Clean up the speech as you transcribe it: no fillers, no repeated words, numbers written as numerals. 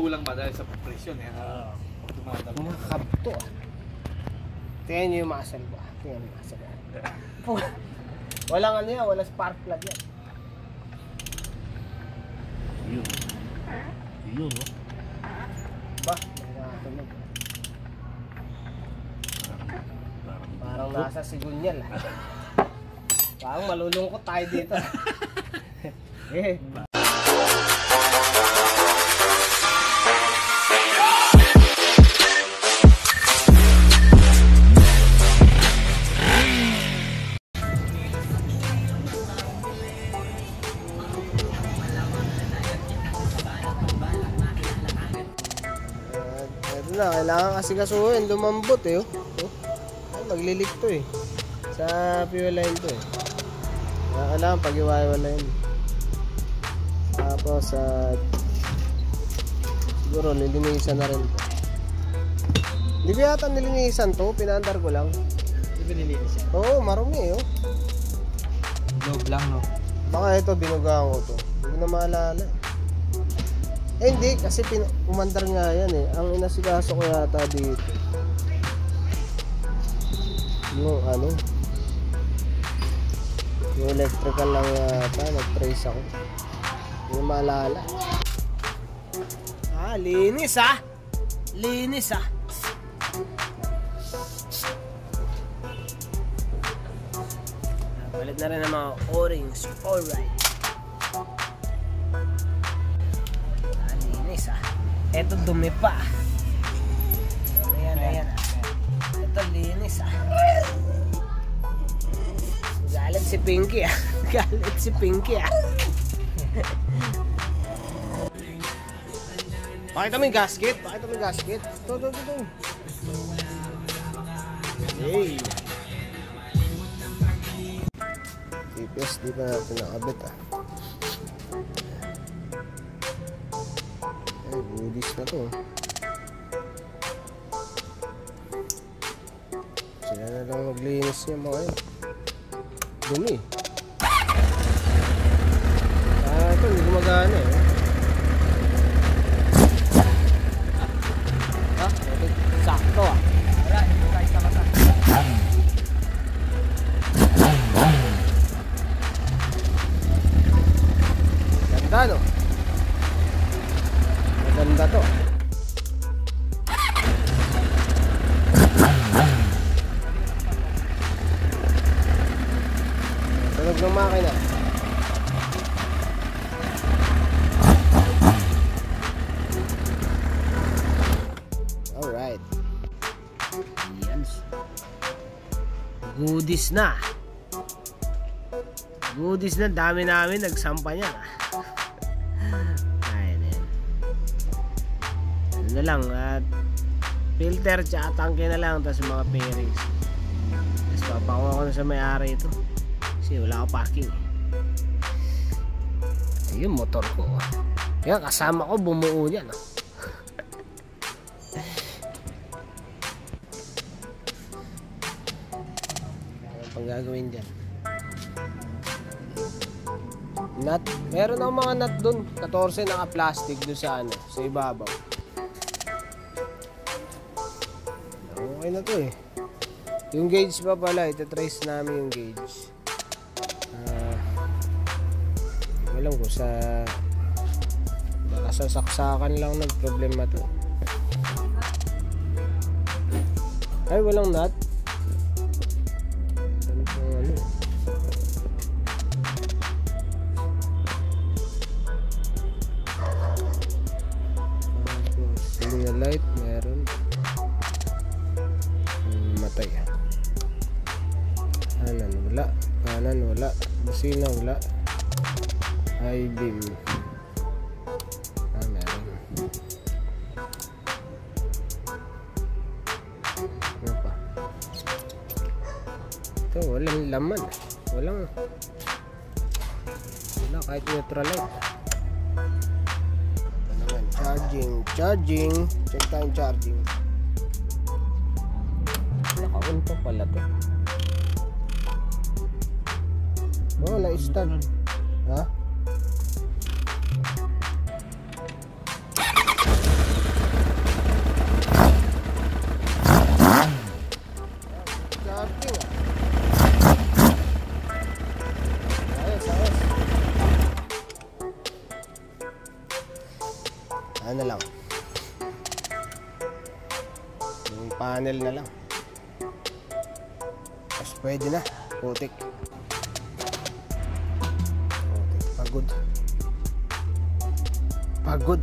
kulang ba dahil sa presyon eh? Kumakabto. Tingnan nyo yung muscle ba? Tingnan yung muscle. Walang ano yan, walang spark plug yan. Yun. Yun, no? Ba? May nakatunog. Parang nasa Sigunyal. Parang malulungkot tayo dito. Eh. Na, kailangan kasi kasuhin, lumambot eh. Ay, maglilik to eh. Sa fuel line to eh. Kailangan pag-iwaiwalayin. Tapos siguro nilinisan na rin to. Hindi ko yata nilinisan to, pinaandar ko lang. Hindi ba nilinisan? Oo, marumi eh. Loob lang, no? Baka ito, binugahan ko to. Hindi ko na maalala eh. Eh hindi, kasi umandar nga yan eh. Ang inasikaso ko yata dito yung ano, yung electrical lang yata. Nag-trace ako, hindi maalala. Linis ah. Linis ah. Palit na rin ang mga o-rings. Alright. Ito dumi pa. Ayan. Ito linis ah. Galit si Pinky ah. Galit si Pinky ah. Pakita mo yung gasket. Pakita mo yung gasket. Ito. Hey. TPS di pa natin nakabit ah. Ay, budis na to. Sila na lang maglinis niya mga yun. Dumi. Ito hindi gumagana eh. Sakto ah. Wala, hindi tayo sa kasa. Ganda no? Maganda to. Tunog ng makina. Alright. Yan. Goodies na. Goodies na. Dami namin nagsampa niya. Ano lang at filter tsaka tangke na lang, tapos mga pairings, tapos papakuha ko na sa may-ari ito kasi wala ako parking eh. Ayun motor ko kaya kasama ko bumuo yan oh. Ano pang gagawin dyan? Nut, meron ako mga nut dun 14 naka plastic dun sa ano, sa ibabaw. Okay na to eh. Yung gauge pa pala, itatrace namin yung gauge. Alam ko sa baka sa saksakan lang nagproblema to. Ay, walang nut. Ano pong ano? Signal light, meron. Matay. Kanan wala. Kanan wala. Busina wala. High beam. Meron. Ano pa? Ito walang laman. Wala kahit neutral light. Ito naman. Charging. Check time charging. Naka-on pa pala to. Na-start. Ha? ano lang, yung panel na lang. Tapos pwede na, putik. Pagod.